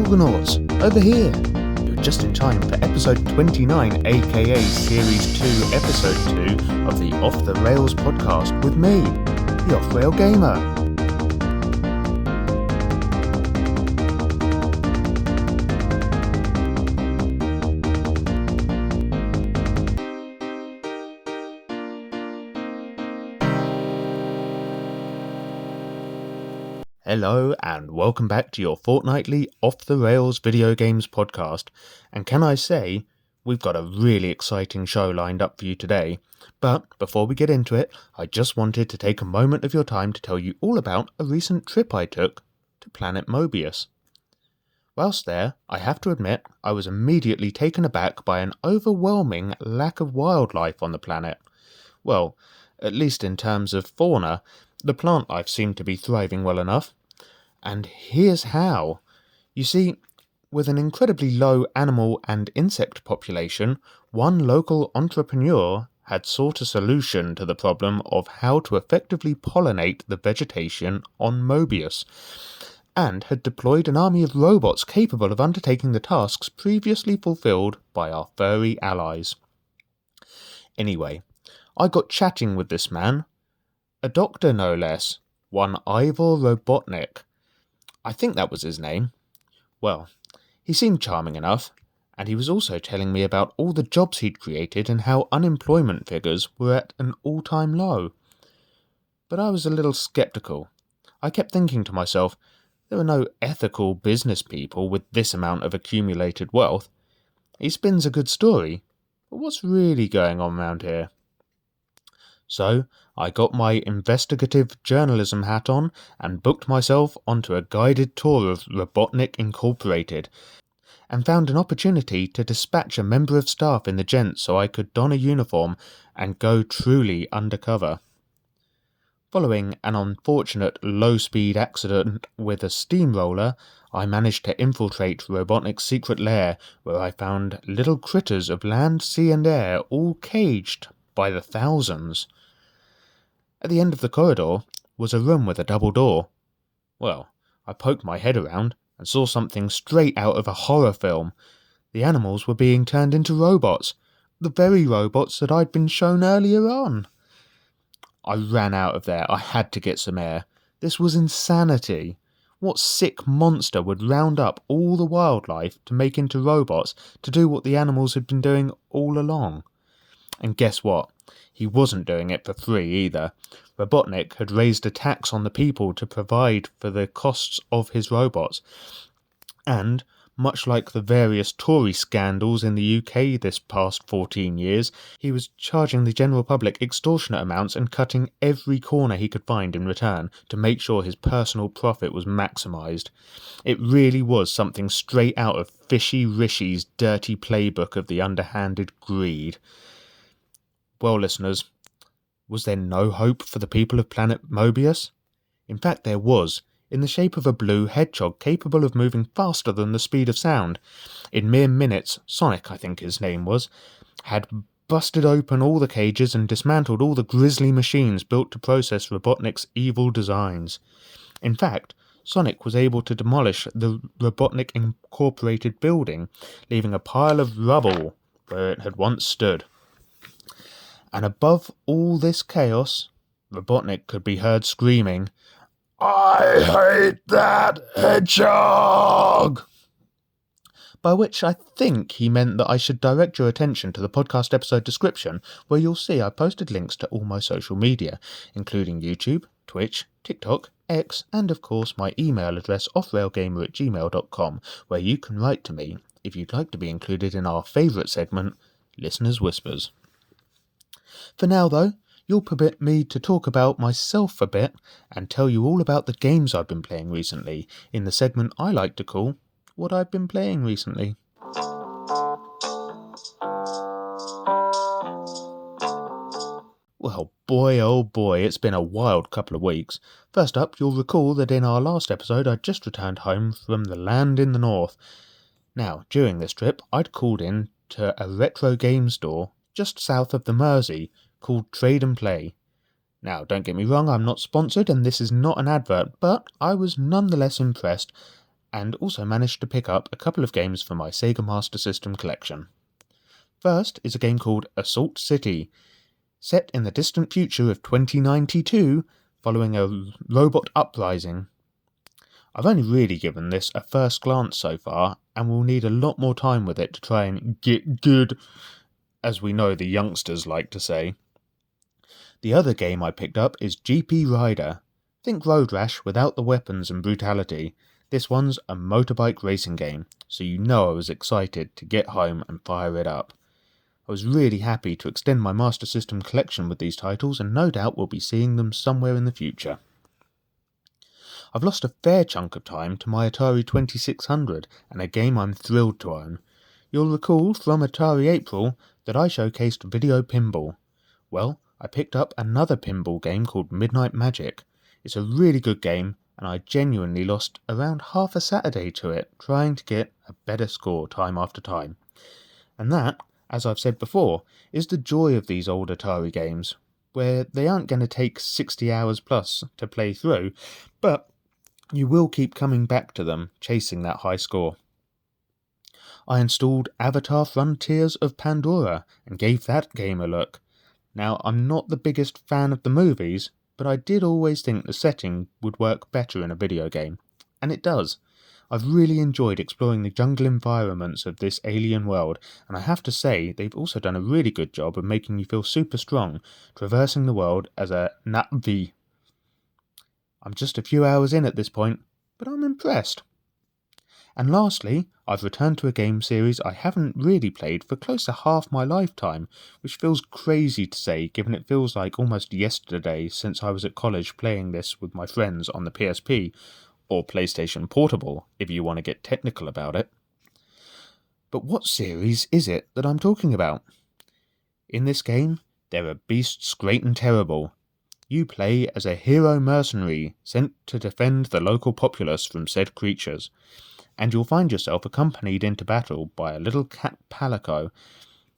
Pilgrims, over here! You're just in time for episode 29, aka series 2, episode 2 of the Off the Rails podcast with me, the offrailgamer. Hello and welcome back to your fortnightly Off the Rails video games podcast, and can I say, we've got a really exciting show lined up for you today. But before we get into it, I just wanted to take a moment of your time to tell you all about a recent trip I took to Planet Mobius. Whilst there, I have to admit, I was immediately taken aback by an overwhelming lack of wildlife on the planet. Well, at least in terms of fauna. The plant life seemed to be thriving well enough, and here's how. You see, with an incredibly low animal and insect population, one local entrepreneur had sought a solution to the problem of how to effectively pollinate the vegetation on Mobius, and had deployed an army of robots capable of undertaking the tasks previously fulfilled by our furry allies. Anyway, I got chatting with this man, a doctor no less, one Ivor Robotnik. I think that was his name. Well, he seemed charming enough, and he was also telling me about all the jobs he'd created and how unemployment figures were at an all-time low. But I was a little sceptical. I kept thinking to myself, there are no ethical business people with this amount of accumulated wealth. He spins a good story, but what's really going on around here? So, I got my investigative journalism hat on and booked myself onto a guided tour of Robotnik Incorporated, and found an opportunity to dispatch a member of staff in the Gent so I could don a uniform and go truly undercover. Following an unfortunate low-speed accident with a steamroller, I managed to infiltrate Robotnik's secret lair, where I found little critters of land, sea and air, all caged by the thousands. At the end of the corridor was a room with a double door. Well, I poked my head around and saw something straight out of a horror film. The animals were being turned into robots, the very robots that I'd been shown earlier on. I ran out of there. I had to get some air. This was insanity. What sick monster would round up all the wildlife to make into robots to do what the animals had been doing all along? And guess what? He wasn't doing it for free either. Robotnik had raised a tax on the people to provide for the costs of his robots. And, much like the various Tory scandals in the UK this past 14 years, he was charging the general public extortionate amounts and cutting every corner he could find in return to make sure his personal profit was maximised. It really was something straight out of Fishy Rishi's dirty playbook of the underhanded greed. Well, listeners, was there no hope for the people of Planet Mobius? In fact, there was, in the shape of a blue hedgehog capable of moving faster than the speed of sound. In mere minutes, Sonic, I think his name was, had busted open all the cages and dismantled all the grisly machines built to process Robotnik's evil designs. In fact, Sonic was able to demolish the Robotnik Incorporated building, leaving a pile of rubble where it had once stood. And above all this chaos, Robotnik could be heard screaming, "I hate that hedgehog!" By which I think he meant that I should direct your attention to the podcast episode description, where you'll see I posted links to all my social media, including YouTube, Twitch, TikTok, X, and of course my email address offrailgamer@gmail.com, where you can write to me if you'd like to be included in our favourite segment, Listeners' Whispers. For now, though, you'll permit me to talk about myself a bit and tell you all about the games I've been playing recently in the segment I like to call What I've Been Playing Recently. Well, boy oh boy, it's been a wild couple of weeks. First up, you'll recall that in our last episode I'd just returned home from the land in the north. Now, during this trip, I'd called in to a retro game store just south of the Mersey, called Trade and Play. Now, don't get me wrong, I'm not sponsored and this is not an advert, but I was nonetheless impressed and also managed to pick up a couple of games for my Sega Master System collection. First is a game called Assault City, set in the distant future of 2092, following a robot uprising. I've only really given this a first glance so far, and will need a lot more time with it to try and get good, as we know the youngsters like to say. The other game I picked up is GP Rider. Think Road Rash without the weapons and brutality. This one's a motorbike racing game, so you know I was excited to get home and fire it up. I was really happy to extend my Master System collection with these titles, and no doubt we'll be seeing them somewhere in the future. I've lost a fair chunk of time to my Atari 2600 and a game I'm thrilled to own. You'll recall from Atari April that I showcased video pinball. Well, I picked up another pinball game called Midnight Magic. It's a really good game, and I genuinely lost around half a Saturday to it trying to get a better score time after time. And that, as I've said before, is the joy of these old Atari games, where they aren't going to take 60 hours plus to play through, but you will keep coming back to them, chasing that high score. I installed Avatar Frontiers of Pandora and gave that game a look. Now, I'm not the biggest fan of the movies, but I did always think the setting would work better in a video game, and it does. I've really enjoyed exploring the jungle environments of this alien world, and I have to say they've also done a really good job of making you feel super strong, traversing the world as a Na'vi. I'm just a few hours in at this point, but I'm impressed. And lastly, I've returned to a game series I haven't really played for close to half my lifetime, which feels crazy to say given it feels like almost yesterday since I was at college playing this with my friends on the PSP, or PlayStation Portable if you want to get technical about it. But what series is it that I'm talking about? In this game, there are beasts great and terrible. You play as a hero mercenary sent to defend the local populace from said creatures, and you'll find yourself accompanied into battle by a little cat Palico.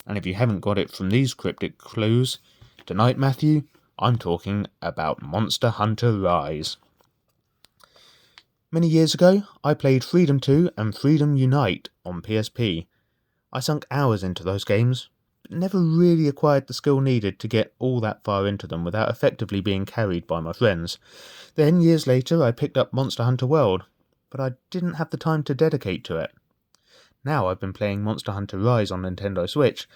And if you haven't got it from these cryptic clues, tonight, Matthew, I'm talking about Monster Hunter Rise. Many years ago, I played Freedom 2 and Freedom Unite on PSP. I sunk hours into those games, but never really acquired the skill needed to get all that far into them without effectively being carried by my friends. Then, years later, I picked up Monster Hunter World, but I didn't have the time to dedicate to it. Now I've been playing Monster Hunter Rise on Nintendo Switch.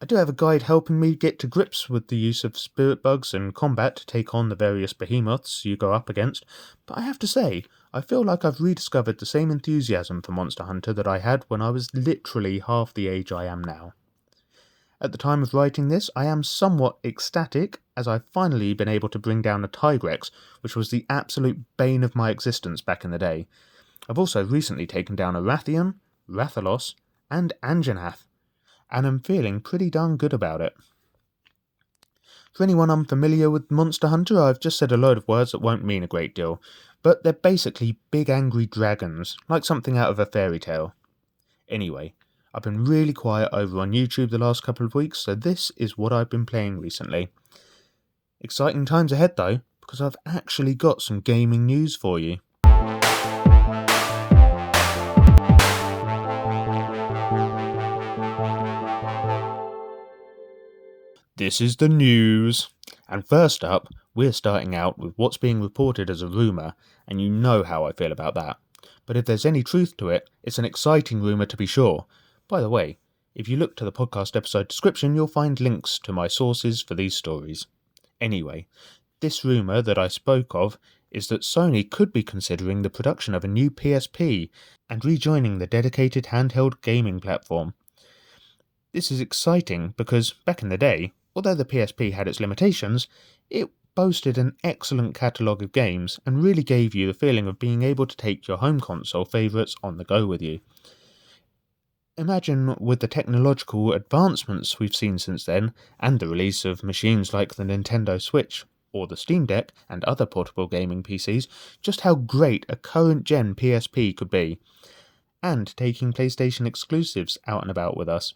I do have a guide helping me get to grips with the use of spirit bugs and combat to take on the various behemoths you go up against, but I have to say, I feel like I've rediscovered the same enthusiasm for Monster Hunter that I had when I was literally half the age I am now. At the time of writing this, I am somewhat ecstatic, as I've finally been able to bring down a Tigrex, which was the absolute bane of my existence back in the day. I've also recently taken down a Rathian, Rathalos, and Anjanath, and I'm feeling pretty darn good about it. For anyone unfamiliar with Monster Hunter, I've just said a load of words that won't mean a great deal, but they're basically big angry dragons, like something out of a fairy tale. Anyway, I've been really quiet over on YouTube the last couple of weeks, so this is what I've been playing recently. Exciting times ahead though, because I've actually got some gaming news for you. This is the news. And first up, we're starting out with what's being reported as a rumour, and you know how I feel about that. But if there's any truth to it, it's an exciting rumour to be sure. By the way, if you look to the podcast episode description, you'll find links to my sources for these stories. Anyway, this rumour that I spoke of is that Sony could be considering the production of a new PSP and rejoining the dedicated handheld gaming platform. This is exciting because, back in the day, although the PSP had its limitations, it boasted an excellent catalogue of games and really gave you the feeling of being able to take your home console favourites on the go with you. Imagine with the technological advancements we've seen since then, and the release of machines like the Nintendo Switch, or the Steam Deck, and other portable gaming PCs, just how great a current-gen PSP could be, and taking PlayStation exclusives out and about with us.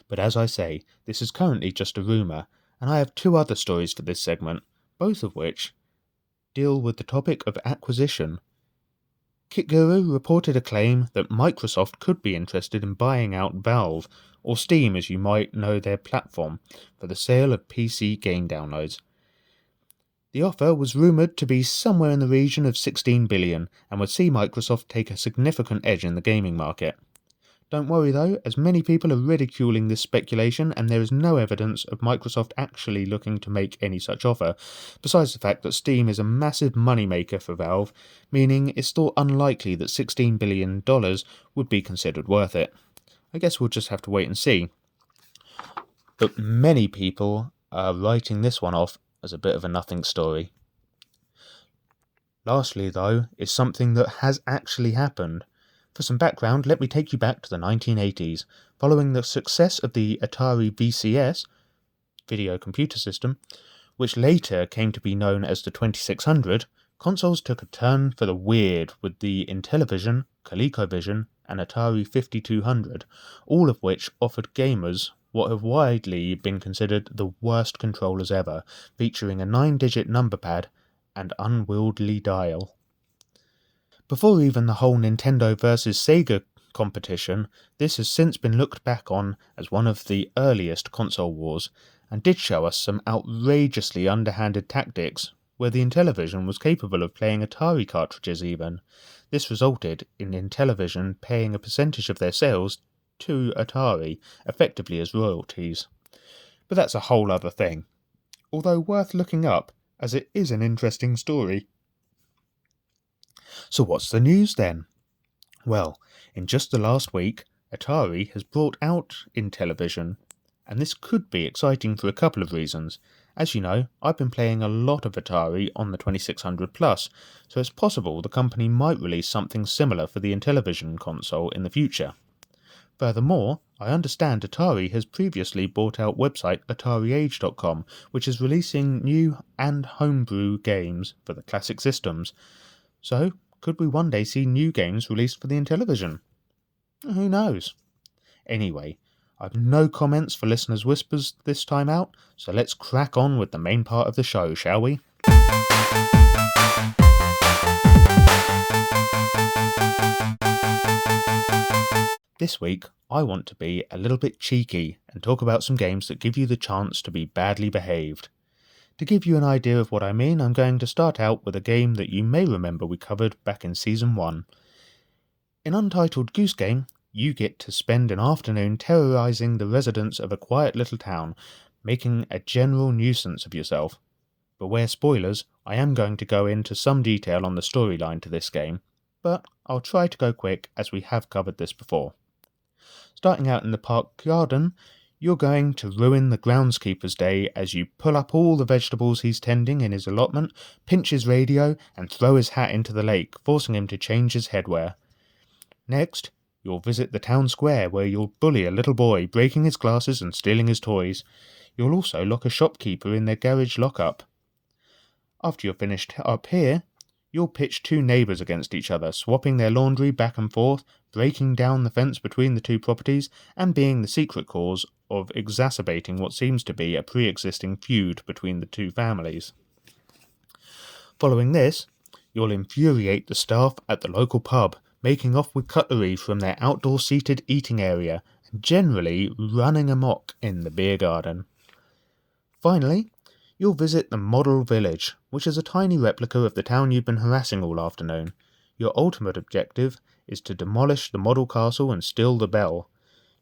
But as I say, this is currently just a rumour, and I have two other stories for this segment, both of which deal with the topic of acquisition. KitGuru reported a claim that Microsoft could be interested in buying out Valve, or Steam as you might know their platform, for the sale of PC game downloads. The offer was rumoured to be somewhere in the region of $16 billion and would see Microsoft take a significant edge in the gaming market. Don't worry though, as many people are ridiculing this speculation and there is no evidence of Microsoft actually looking to make any such offer, besides the fact that Steam is a massive moneymaker for Valve, meaning it's thought unlikely that $16 billion would be considered worth it. I guess we'll just have to wait and see. But many people are writing this one off as a bit of a nothing story. Lastly though, is something that has actually happened. For some background, let me take you back to the 1980s. Following the success of the Atari VCS, video computer system, which later came to be known as the 2600, consoles took a turn for the weird with the Intellivision, ColecoVision, and Atari 5200, all of which offered gamers what have widely been considered the worst controllers ever, featuring a 9-digit number pad and unwieldy dial. Before even the whole Nintendo vs Sega competition, this has since been looked back on as one of the earliest console wars, and did show us some outrageously underhanded tactics, where the Intellivision was capable of playing Atari cartridges even. This resulted in Intellivision paying a percentage of their sales to Atari, effectively as royalties. But that's a whole other thing, although worth looking up, as it is an interesting story. So what's the news then? Well, in just the last week, Atari has brought out Intellivision, and this could be exciting for a couple of reasons. As you know, I've been playing a lot of Atari on the 2600 Plus, so it's possible the company might release something similar for the Intellivision console in the future. Furthermore, I understand Atari has previously bought out website AtariAge.com, which is releasing new and homebrew games for the classic systems. So, could we one day see new games released for the Intellivision? Who knows? Anyway, I've no comments for listeners' whispers this time out, so let's crack on with the main part of the show, shall we? This week, I want to be a little bit cheeky and talk about some games that give you the chance to be badly behaved. To give you an idea of what I mean, I'm going to start out with a game that you may remember we covered back in Season 1. In Untitled Goose Game, you get to spend an afternoon terrorising the residents of a quiet little town, making a general nuisance of yourself. Beware spoilers, I am going to go into some detail on the storyline to this game, but I'll try to go quick as we have covered this before. Starting out in the park garden, you're going to ruin the groundskeeper's day as you pull up all the vegetables he's tending in his allotment, pinch his radio, and throw his hat into the lake, forcing him to change his headwear. Next, you'll visit the town square where you'll bully a little boy, breaking his glasses and stealing his toys. You'll also lock a shopkeeper in their garage lockup. After you're finished up here, you'll pitch two neighbours against each other, swapping their laundry back and forth, breaking down the fence between the two properties, and being the secret cause of exacerbating what seems to be a pre-existing feud between the two families. Following this, you'll infuriate the staff at the local pub, making off with cutlery from their outdoor seated eating area, and generally running amok in the beer garden. Finally, you'll visit the model village, which is a tiny replica of the town you've been harassing all afternoon. Your ultimate objective is to demolish the model castle and steal the bell.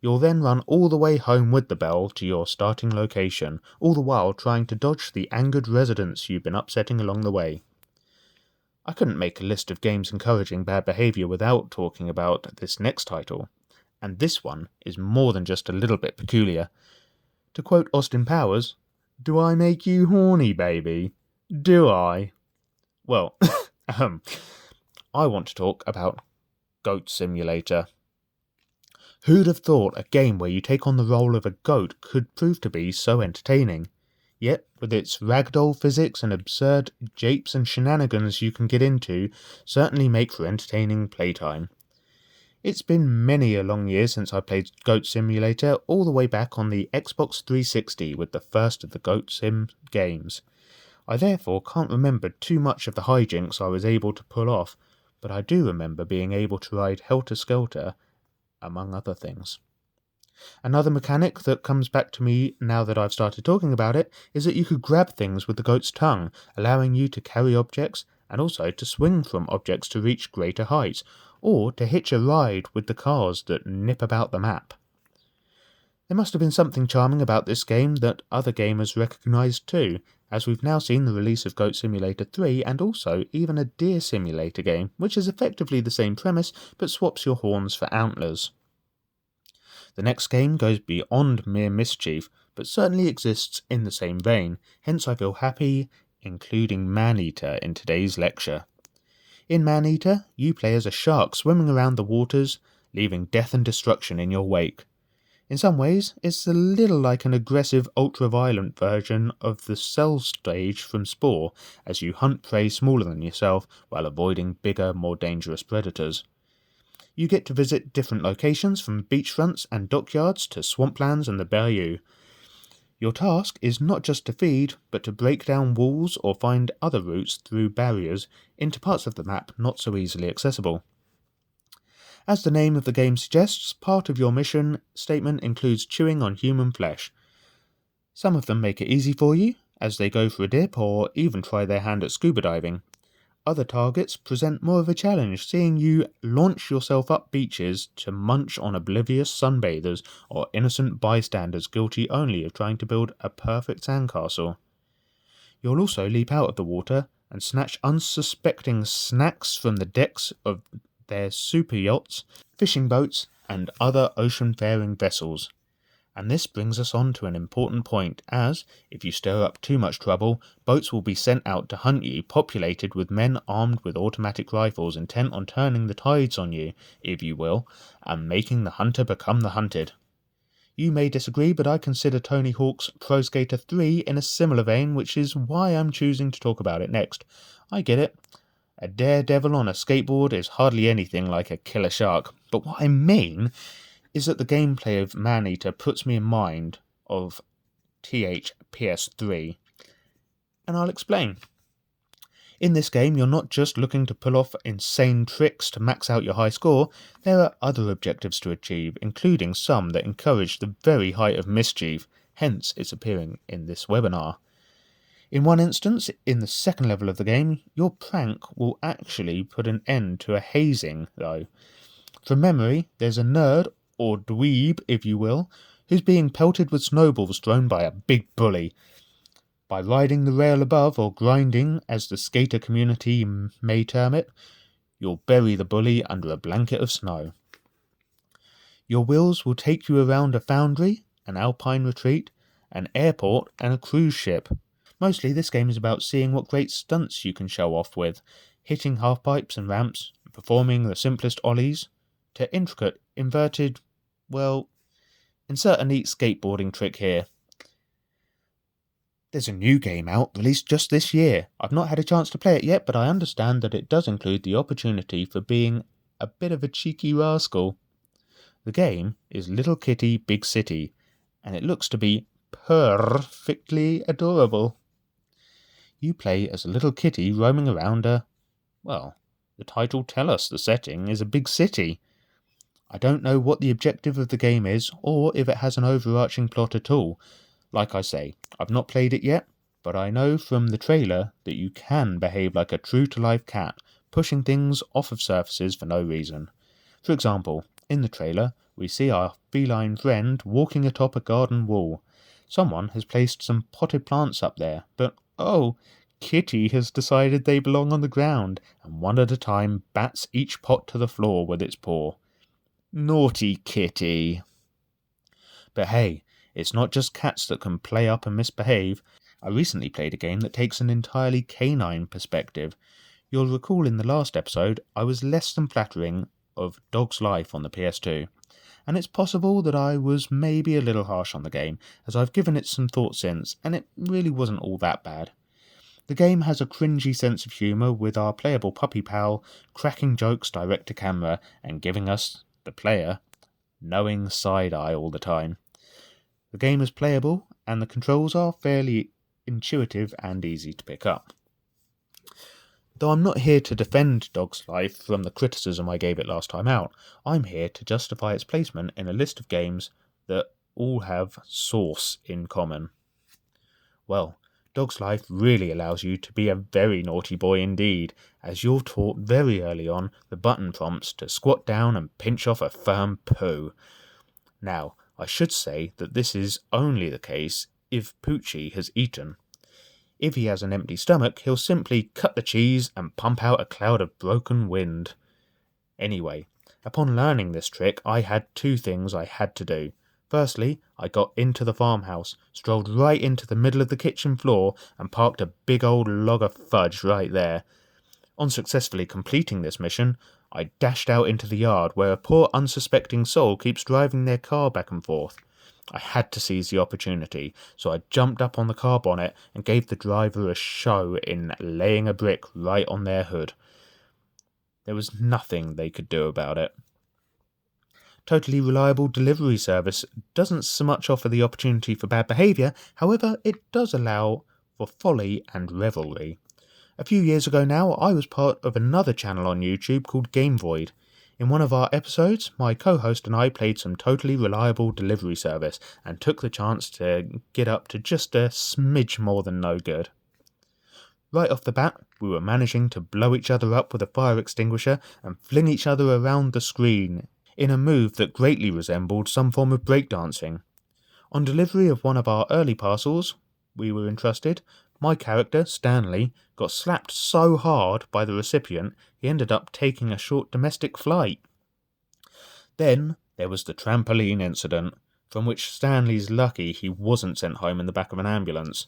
You'll then run all the way home with the bell to your starting location, all the while trying to dodge the angered residents you've been upsetting along the way. I couldn't make a list of games encouraging bad behaviour without talking about this next title, and this one is more than just a little bit peculiar. To quote Austin Powers, "Do I make you horny, baby? Do I?" Well, I want to talk about Goat Simulator. Who'd have thought a game where you take on the role of a goat could prove to be so entertaining? Yet, with its ragdoll physics and absurd japes and shenanigans you can get into, certainly make for entertaining playtime. It's been many a long year since I played Goat Simulator, all the way back on the Xbox 360 with the first of the Goat Sim games. I therefore can't remember too much of the hijinks I was able to pull off, but I do remember being able to ride helter-skelter, among other things. Another mechanic that comes back to me now that I've started talking about it is that you could grab things with the goat's tongue, allowing you to carry objects and also to swing from objects to reach greater heights, or to hitch a ride with the cars that nip about the map. There must have been something charming about this game that other gamers recognised too, as we've now seen the release of Goat Simulator 3 and also even a Deer Simulator game, which is effectively the same premise but swaps your horns for antlers. The next game goes beyond mere mischief, but certainly exists in the same vein, hence I feel happy including Maneater in today's lecture. In Maneater, you play as a shark swimming around the waters, leaving death and destruction in your wake. In some ways, it's a little like an aggressive, ultra-violent version of the Cell stage from Spore, as you hunt prey smaller than yourself while avoiding bigger, more dangerous predators. You get to visit different locations from beachfronts and dockyards to swamplands and the bayou. Your task is not just to feed, but to break down walls or find other routes through barriers into parts of the map not so easily accessible. As the name of the game suggests, part of your mission statement includes chewing on human flesh. Some of them make it easy for you, as they go for a dip or even try their hand at scuba diving. Other targets present more of a challenge, seeing you launch yourself up beaches to munch on oblivious sunbathers or innocent bystanders guilty only of trying to build a perfect sandcastle. You'll also leap out of the water and snatch unsuspecting snacks from the decks of their super yachts, fishing boats, and other ocean-faring vessels. And this brings us on to an important point, as, if you stir up too much trouble, boats will be sent out to hunt you, populated with men armed with automatic rifles intent on turning the tides on you, if you will, and making the hunter become the hunted. You may disagree, but I consider Tony Hawk's Pro Skater 3 in a similar vein, which is why I'm choosing to talk about it next. I get it. A daredevil on a skateboard is hardly anything like a killer shark, but what I mean is that the gameplay of Maneater puts me in mind of PS3, and I'll explain. In this game, you're not just looking to pull off insane tricks to max out your high score, there are other objectives to achieve, including some that encourage the very height of mischief, hence its appearing in this webinar. In one instance, in the second level of the game, your prank will actually put an end to a hazing, though. From memory, there's a nerd, or dweeb if you will, who's being pelted with snowballs thrown by a big bully. By riding the rail above, or grinding, as the skater community may term it, you'll bury the bully under a blanket of snow. Your wheels will take you around a foundry, an alpine retreat, an airport, and a cruise ship. Mostly this game is about seeing what great stunts you can show off with, hitting half-pipes and ramps, performing the simplest ollies, to intricate, inverted, well, insert a neat skateboarding trick here. There's a new game out, released just this year. I've not had a chance to play it yet, but I understand that it does include the opportunity for being a bit of a cheeky rascal. The game is Little Kitty Big City, and it looks to be perfectly adorable. You play as a little kitty roaming around the title tells us the setting is a big city. I don't know what the objective of the game is, or if it has an overarching plot at all. Like I say, I've not played it yet, but I know from the trailer that you can behave like a true-to-life cat, pushing things off of surfaces for no reason. For example, in the trailer, we see our feline friend walking atop a garden wall. Someone has placed some potted plants up there, but Kitty has decided they belong on the ground, and one at a time bats each pot to the floor with its paw. Naughty Kitty. But hey, it's not just cats that can play up and misbehave. I recently played a game that takes an entirely canine perspective. You'll recall in the last episode, I was less than flattering of Dog's Life on the PS2. And it's possible that I was maybe a little harsh on the game, as I've given it some thought since, and it really wasn't all that bad. The game has a cringy sense of humour, with our playable puppy pal cracking jokes direct to camera and giving us, the player, knowing side-eye all the time. The game is playable, and the controls are fairly intuitive and easy to pick up. Though I'm not here to defend Dog's Life from the criticism I gave it last time out, I'm here to justify its placement in a list of games that all have source in common. Well, Dog's Life really allows you to be a very naughty boy indeed, as you're taught very early on the button prompts to squat down and pinch off a firm poo. Now, I should say that this is only the case if Poochie has eaten. If he has an empty stomach, he'll simply cut the cheese and pump out a cloud of broken wind. Anyway, upon learning this trick, I had two things I had to do. Firstly, I got into the farmhouse, strolled right into the middle of the kitchen floor, and parked a big old log of fudge right there. On successfully completing this mission, I dashed out into the yard where a poor unsuspecting soul keeps driving their car back and forth. I had to seize the opportunity, so I jumped up on the car bonnet and gave the driver a show in laying a brick right on their hood. There was nothing they could do about it. Totally Reliable Delivery Service doesn't so much offer the opportunity for bad behaviour, however it does allow for folly and revelry. A few years ago now, I was part of another channel on YouTube called Game Void. In one of our episodes, my co-host and I played some Totally Reliable Delivery Service and took the chance to get up to just a smidge more than no good. Right off the bat, we were managing to blow each other up with a fire extinguisher and fling each other around the screen in a move that greatly resembled some form of breakdancing. On delivery of one of our early parcels we were entrusted, my character, Stanley, got slapped so hard by the recipient he ended up taking a short domestic flight. Then there was the trampoline incident, from which Stanley's lucky he wasn't sent home in the back of an ambulance.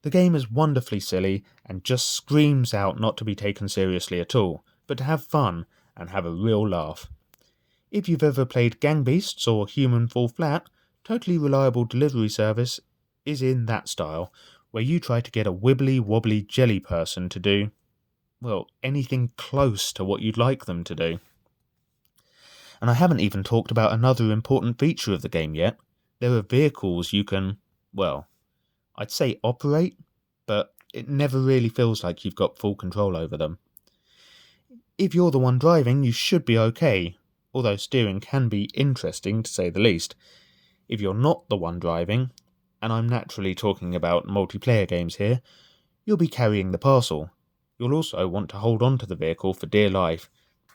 The game is wonderfully silly and just screams out not to be taken seriously at all, but to have fun and have a real laugh. If you've ever played Gang Beasts or Human Fall Flat, Totally Reliable Delivery Service is in that style, where you try to get a wibbly-wobbly jelly person to do, well, anything close to what you'd like them to do. And I haven't even talked about another important feature of the game yet. There are vehicles you can, well, I'd say operate, but it never really feels like you've got full control over them. If you're the one driving, you should be okay, although steering can be interesting to say the least. If you're not the one driving, and I'm naturally talking about multiplayer games here, you'll be carrying the parcel. You'll also want to hold on to the vehicle for dear life,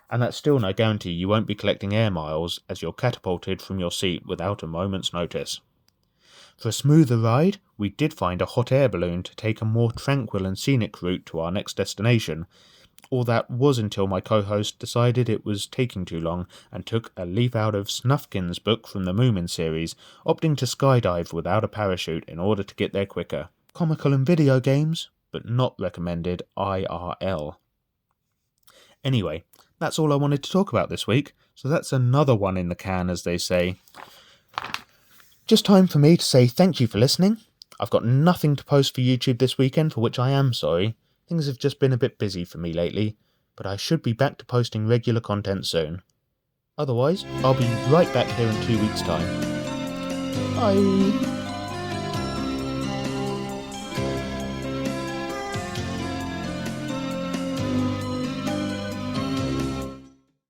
and that's still no guarantee you won't be collecting air miles as you're catapulted from your seat without a moment's notice. For a smoother ride, we did find a hot air balloon to take a more tranquil and scenic route to our next destination, or that was until my co-host decided it was taking too long and took a leaf out of Snufkin's book from the Moomin series, opting to skydive without a parachute in order to get there quicker. Comical in video games, but not recommended IRL. Anyway, that's all I wanted to talk about this week, so that's another one in the can, as they say. Just time for me to say thank you for listening. I've got nothing to post for YouTube this weekend, for which I am sorry. Things have just been a bit busy for me lately, but I should be back to posting regular content soon. Otherwise, I'll be right back here in 2 weeks' time. Bye!